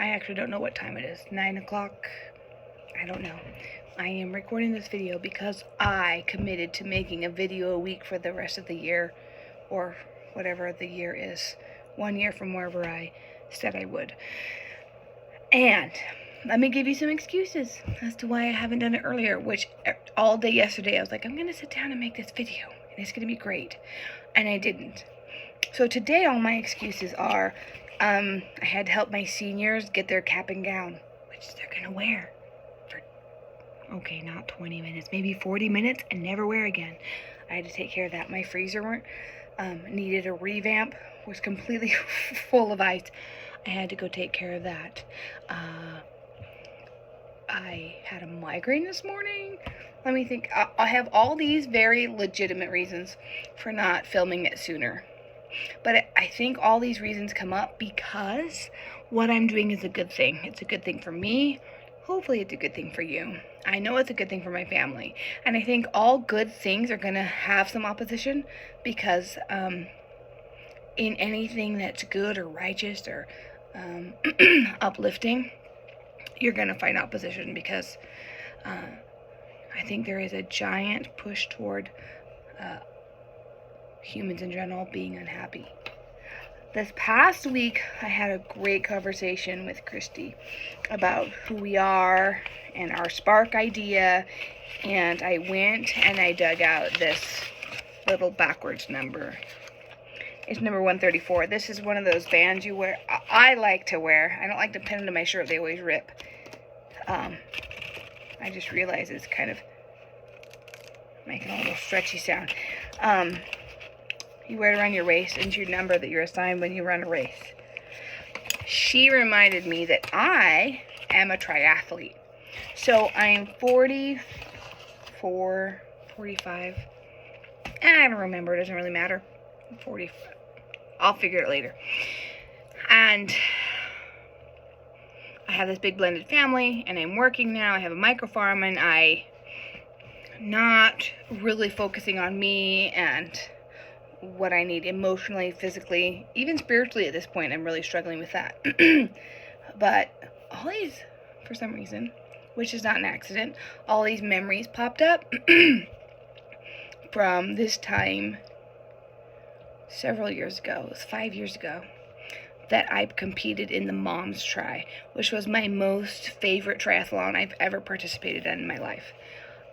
I actually don't know what time it is. 9 o'clock? I don't know. I am recording this video because I committed to making a video a week for the rest of the year, or whatever the year is. 1 year from wherever I said I would. And let me give you some excuses as to why I haven't done it earlier, which all day yesterday I was like, I'm going to sit down and make this video, and it's going to be great. And I didn't. So today all my excuses are, I had to help my seniors get their cap and gown, which they're going to wear for, okay, not 20 minutes, maybe 40 minutes and never wear again. I had to take care of that. My freezer needed a revamp, was completely full of ice. I had to go take care of that. I had a migraine this morning. Let me think. I have all these very legitimate reasons for not filming it sooner. But I think all these reasons come up because what I'm doing is a good thing. It's a good thing for me. Hopefully it's a good thing for you. I know it's a good thing for my family. And I think all good things are going to have some opposition because in anything that's good or righteous or uplifting, you're going to find opposition because I think there is a giant push toward humans in general being unhappy. This past week, I had a great conversation with Christy about who we are and our spark idea, and I went and I dug out this little backwards number. It's number 134. This is one of those bands you wear. I like to wear. I don't like to pin them to my shirt. They always rip. I just realized it's kind of making a little stretchy sound. You wear it around your waist, and it's your number that you're assigned when you run a race. She reminded me that I am a triathlete. So I'm 44, 45. I don't remember. It doesn't really matter. 40. I'll figure it later. And I have this big blended family, and I'm working now. I have a micro farm, and I'm not really focusing on me and what I need emotionally, physically, even spiritually at this point. I'm really struggling with that. But all these, for some reason, which is not an accident, all these memories popped up from this time several years ago. It was 5 years ago that I competed in the Mom's Tri, which was my most favorite triathlon I've ever participated in my life.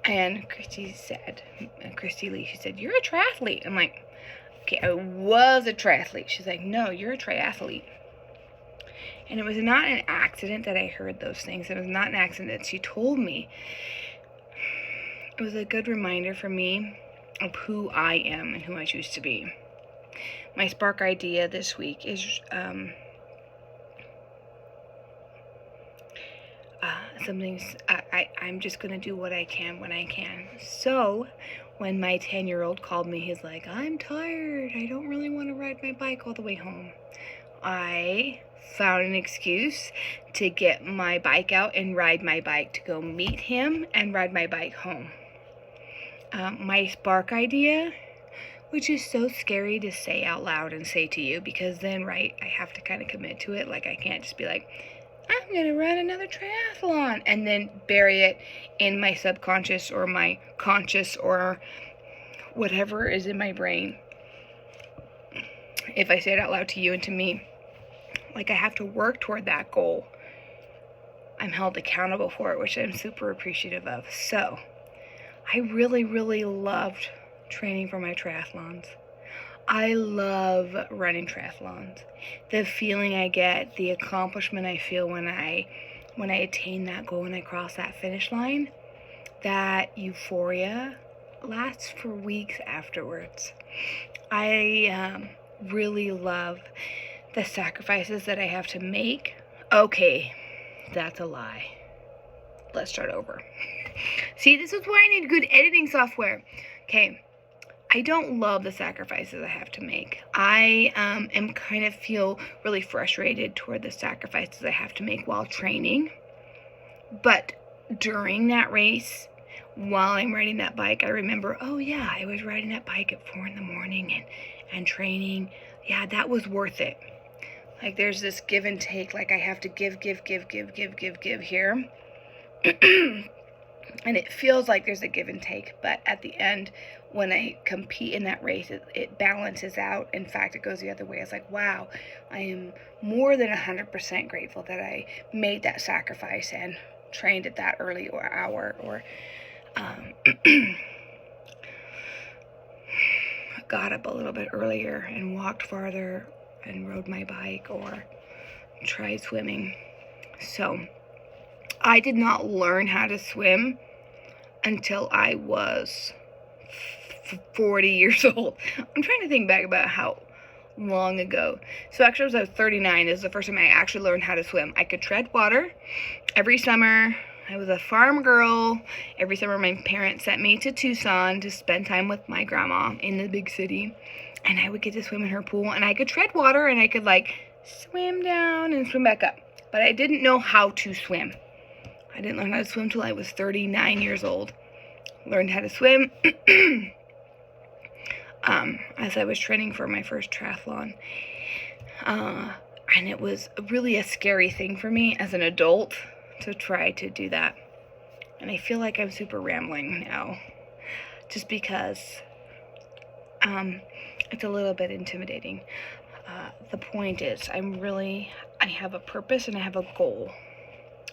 And Christy Lee, she said, "You're a triathlete." I'm like, okay, I was a triathlete. She's like, "No, you're a triathlete." And it was not an accident that I heard those things. It was not an accident that she told me. It was a good reminder for me of who I am and who I choose to be. My spark idea this week is I'm just going to do what I can when I can. So when my 10-year-old called me, he's like, "I'm tired. I don't really want to ride my bike all the way home." I found an excuse to get my bike out and ride my bike, to go meet him and ride my bike home. My spark idea, which is so scary to say out loud and say to you, because then, right, I have to kind of commit to it. Like, I can't just be like, I'm going to run another triathlon, and then bury it in my subconscious or my conscious or whatever is in my brain. If I say it out loud to you and to me, like, I have to work toward that goal. I'm held accountable for it, which I'm super appreciative of. So I really, really loved training for my triathlons. I love running triathlons. The feeling I get, the accomplishment I feel when I attain that goal and I cross that finish line, that euphoria lasts for weeks afterwards. I really love the sacrifices that I have to make. Okay, that's a lie. Let's start over. See, this is why I need good editing software. Okay. I don't love the sacrifices I have to make. I am kind of feel really frustrated toward the sacrifices I have to make while training. But during that race, while I'm riding that bike, I remember, oh yeah, I was riding that bike at 4 a.m. and training. Yeah, that was worth it. Like there's this give and take, like I have to give here. And it feels like there's a give and take, but at the end, when I compete in that race, it balances out. In fact, it goes the other way. It's like, wow, I am more than 100% grateful that I made that sacrifice and trained at that early hour, or got up a little bit earlier and walked farther and rode my bike or tried swimming. So I did not learn how to swim until I was 40 years old. I'm trying to think back about how long ago. So actually, I was 39 is the first time I actually learned how to swim. I could tread water every summer. I was a farm girl. Every summer, my parents sent me to Tucson to spend time with my grandma in the big city. And I would get to swim in her pool. And I could tread water, and I could, like, swim down and swim back up. But I didn't know how to swim. I didn't learn how to swim until I was 39 years old. Learned how to swim as I was training for my first triathlon. And it was really a scary thing for me as an adult to try to do that. And I feel like I'm super rambling now, just because it's a little bit intimidating. The point is, I have a purpose and I have a goal.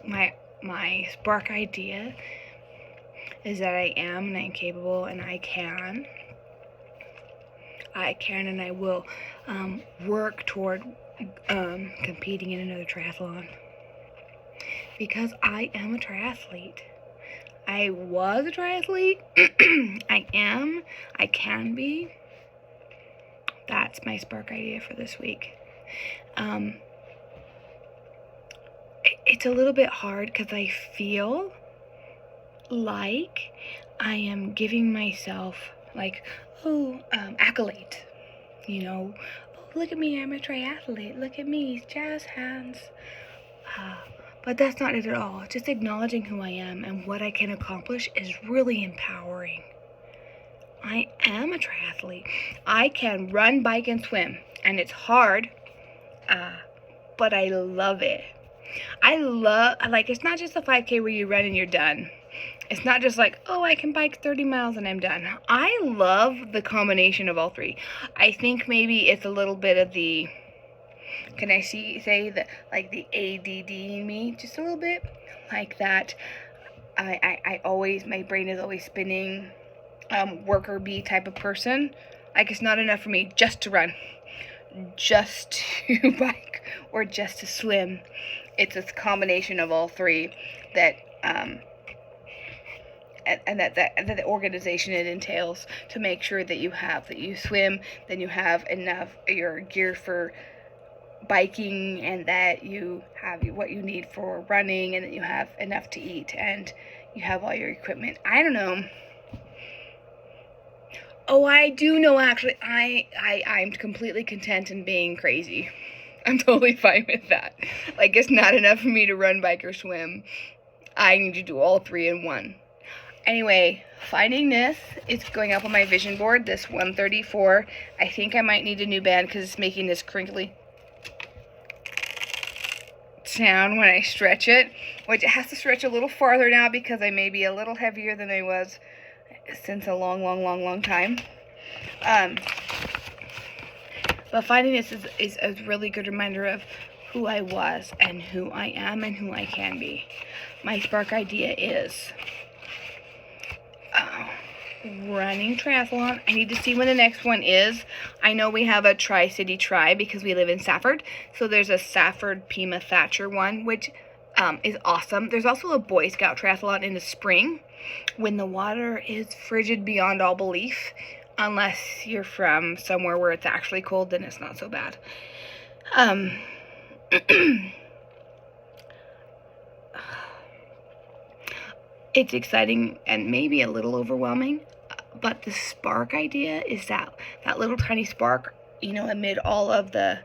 My spark idea is that I am and I'm capable and I can and I will work toward competing in another triathlon, because I am a triathlete. I was a triathlete. I am. I can be. That's my spark idea for this week. It's a little bit hard because I feel like I am giving myself, like, accolade. You know, oh, look at me, I'm a triathlete. Look at me, jazz hands. But that's not it at all. Just acknowledging who I am and what I can accomplish is really empowering. I am a triathlete. I can run, bike, and swim. And it's hard, but I love it. It's not just a 5K where you run and you're done. It's not just like, oh, I can bike 30 miles and I'm done. I love the combination of all three. I think maybe it's a little bit of the, can I say that, like the ADD in me, just a little bit, like that. My brain is always spinning, worker bee type of person. Like, it's not enough for me just to run, just to bike, or just to swim. It's this combination of all three that, and that the organization it entails to make sure that you swim, then you have enough your gear for biking, and that you have what you need for running, and that you have enough to eat, and you have all your equipment. I don't know. Oh, I do know, actually. I'm completely content in being crazy. I'm totally fine with that. Like, it's not enough for me to run, bike, or swim. I need to do all three in one. Anyway, finding this, it's going up on my vision board, this 134. I think I might need a new band because it's making this crinkly sound when I stretch it, which it has to stretch a little farther now because I may be a little heavier than I was since a long time. But finding this is a really good reminder of who I was and who I am and who I can be. My spark idea is running triathlon. I need to see when the next one is. I know we have a Tri-City Tri because we live in Safford. So there's a Safford Pima Thatcher one, which is awesome. There's also a Boy Scout triathlon in the spring when the water is frigid beyond all belief. Unless you're from somewhere where it's actually cold, then it's not so bad. It's exciting and maybe a little overwhelming, but the spark idea is that little tiny spark, amid all of the,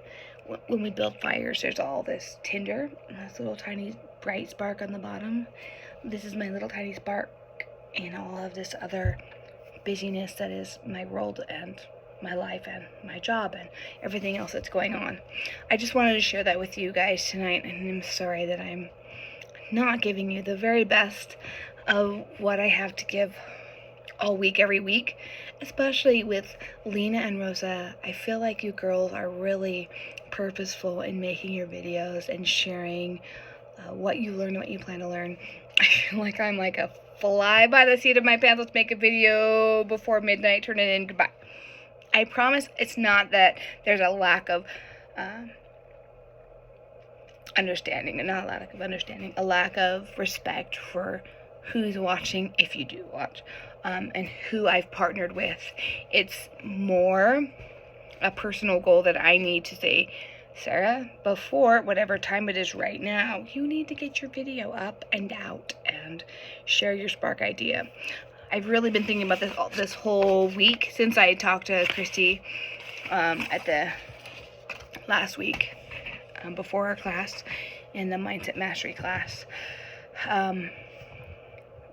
when we build fires, there's all this tinder, and this little tiny bright spark on the bottom. This is my little tiny spark in all of this other busyness that is my world and my life and my job and everything else that's going on. I just wanted to share that with you guys tonight, and I'm sorry that I'm not giving you the very best of what I have to give all week, every week, especially with Lena and Rosa. I feel like you girls are really purposeful in making your videos and sharing what you learn, what you plan to learn. I feel like I'm like a fly by the seat of my pants. Let's make a video before midnight, turn it in, goodbye. I promise it's not that there's a lack of understanding, not a lack of understanding, a lack of respect for who's watching, if you do watch, and who I've partnered with. It's more a personal goal that I need to say, Sarah, before whatever time it is right now, you need to get your video up and out and share your spark idea. I've really been thinking about this whole week since I talked to Christy at the last week before our class in the Mindset Mastery class.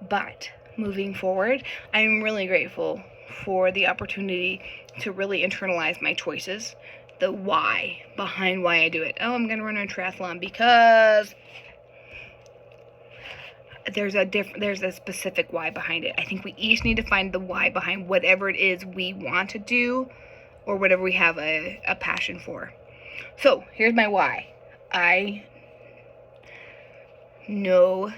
But moving forward, I'm really grateful for the opportunity to really internalize my choices, the why behind why I do it. Oh, I'm going to run a triathlon because there's a specific why behind it. I think we each need to find the why behind whatever it is we want to do or whatever we have a passion for. So here's my why. I know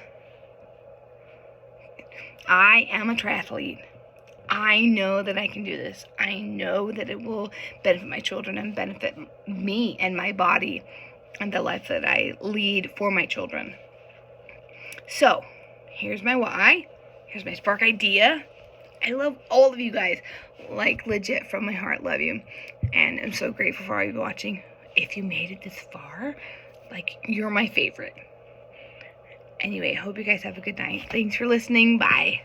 I am a triathlete. I know that I can do this. I know that it will benefit my children and benefit me and my body and the life that I lead for my children. So, here's my why. Here's my spark idea. I love all of you guys. Like, legit, from my heart, love you. And I'm so grateful for all you watching. If you made it this far, like, you're my favorite. Anyway, I hope you guys have a good night. Thanks for listening. Bye.